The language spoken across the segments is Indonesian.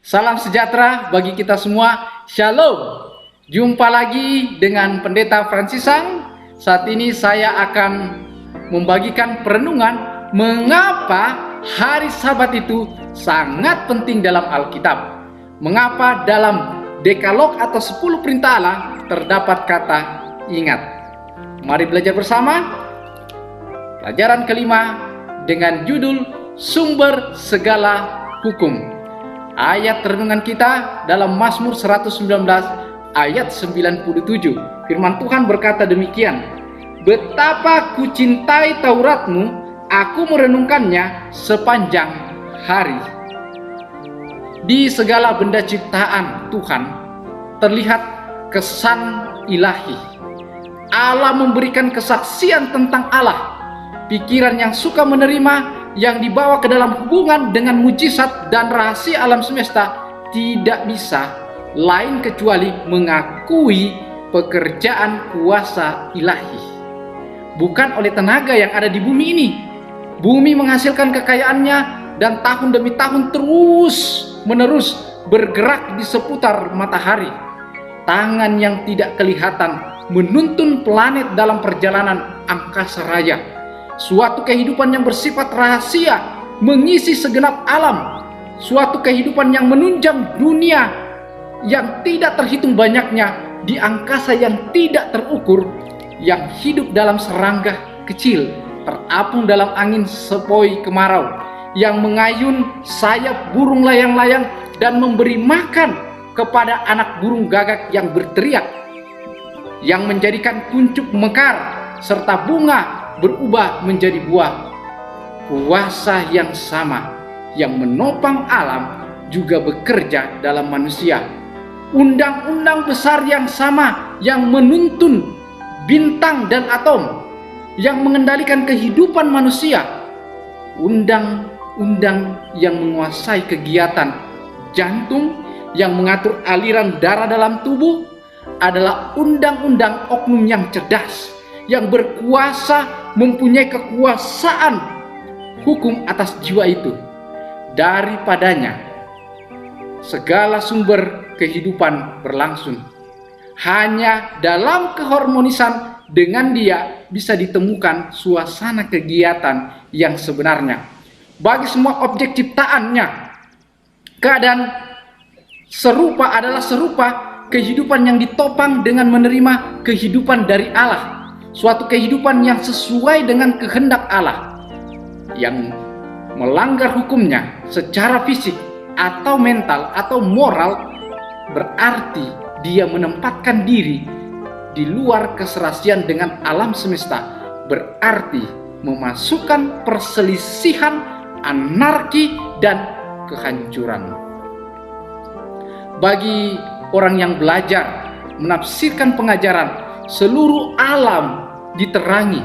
Salam sejahtera bagi kita semua. Shalom. Jumpa lagi dengan Pendeta Fransisang. Saat ini saya akan membagikan perenungan mengapa hari Sabat itu sangat penting dalam Alkitab. Mengapa dalam Dekalog atau 10 perintah Allah terdapat kata ingat. Mari belajar bersama. Pelajaran kelima dengan judul Sumber Segala Hukum. Ayat renungan kita dalam Mazmur 119 ayat 97. Firman Tuhan berkata demikian, "Betapa ku cintai Tauratmu, aku merenungkannya sepanjang hari." Di segala benda ciptaan Tuhan terlihat kesan ilahi. Allah memberikan kesaksian tentang Allah, pikiran yang suka menerima, yang dibawa ke dalam hubungan dengan mujizat dan rahasia alam semesta tidak bisa lain kecuali mengakui pekerjaan kuasa ilahi. Bukan oleh tenaga yang ada di bumi ini. Bumi menghasilkan kekayaannya dan tahun demi tahun terus menerus bergerak di seputar matahari. Tangan yang tidak kelihatan menuntun planet dalam perjalanan angkasa raya. Suatu kehidupan yang bersifat rahasia mengisi segenap alam. Suatu kehidupan yang menunjang dunia yang tidak terhitung banyaknya di angkasa yang tidak terukur, yang hidup dalam serangga kecil, terapung dalam angin sepoi kemarau, yang mengayun sayap burung layang-layang dan memberi makan kepada anak burung gagak yang berteriak, yang menjadikan kuncup mekar serta bunga berubah menjadi buah. Kuasa yang sama yang menopang alam juga bekerja dalam manusia. Undang-undang besar yang sama yang menuntun bintang dan atom, yang mengendalikan kehidupan manusia. Undang-undang yang menguasai kegiatan jantung, yang mengatur aliran darah dalam tubuh, adalah undang-undang oknum yang cerdas, yang berkuasa, mempunyai kekuasaan hukum atas jiwa itu. Daripadanya segala sumber kehidupan berlangsung. Hanya dalam keharmonisan dengan Dia bisa ditemukan suasana kegiatan yang sebenarnya. Bagi semua objek ciptaannya, keadaan serupa adalah serupa kehidupan yang ditopang dengan menerima kehidupan dari Allah. Suatu kehidupan yang sesuai dengan kehendak Allah. Yang melanggar hukumnya secara fisik atau mental atau moral, berarti dia menempatkan diri di luar keserasian dengan alam semesta. Berarti memasukkan perselisihan, anarki, dan kehancuran. Bagi orang yang belajar menafsirkan pengajaran, seluruh alam diterangi.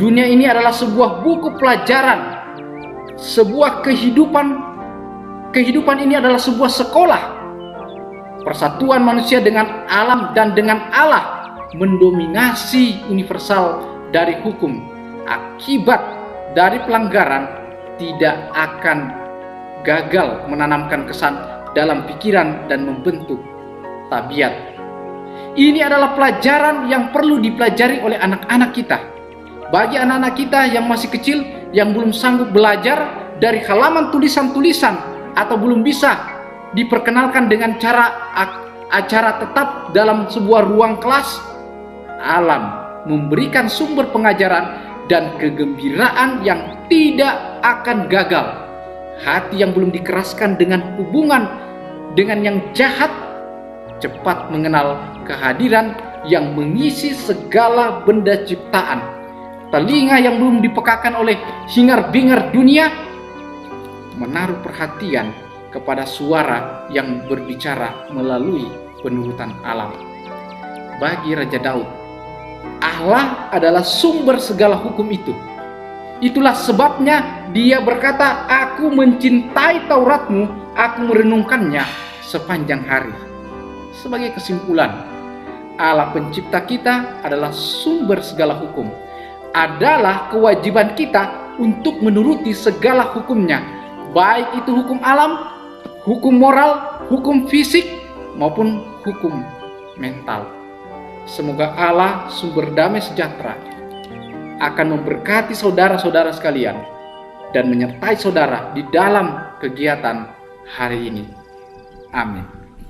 Dunia ini adalah sebuah buku pelajaran, sebuah kehidupan. Kehidupan ini adalah sebuah sekolah. Persatuan manusia dengan alam dan dengan Allah mendominasi universal dari hukum. Akibat dari pelanggaran tidak akan gagal menanamkan kesan dalam pikiran dan membentuk tabiat. Ini adalah pelajaran yang perlu dipelajari oleh anak-anak kita. Bagi anak-anak kita yang masih kecil, yang belum sanggup belajar dari halaman tulisan-tulisan atau belum bisa diperkenalkan dengan acara tetap dalam sebuah ruang kelas, alam memberikan sumber pengajaran dan kegembiraan yang tidak akan gagal. Hati yang belum dikeraskan dengan hubungan dengan yang jahat cepat mengenal kehadiran yang mengisi segala benda ciptaan. Telinga yang belum dipekakan oleh hingar-bingar dunia menaruh perhatian kepada suara yang berbicara melalui penurutan alam. Bagi Raja Daud, Allah adalah sumber segala hukum itu. Itulah sebabnya dia berkata, "Aku mencintai Tauratmu, aku merenungkannya sepanjang hari." Sebagai kesimpulan, Allah pencipta kita adalah sumber segala hukum. Adalah kewajiban kita untuk menuruti segala hukumnya, baik itu hukum alam, hukum moral, hukum fisik, maupun hukum mental. Semoga Allah sumber damai sejahtera akan memberkati saudara-saudara sekalian dan menyertai saudara di dalam kegiatan hari ini. Amin.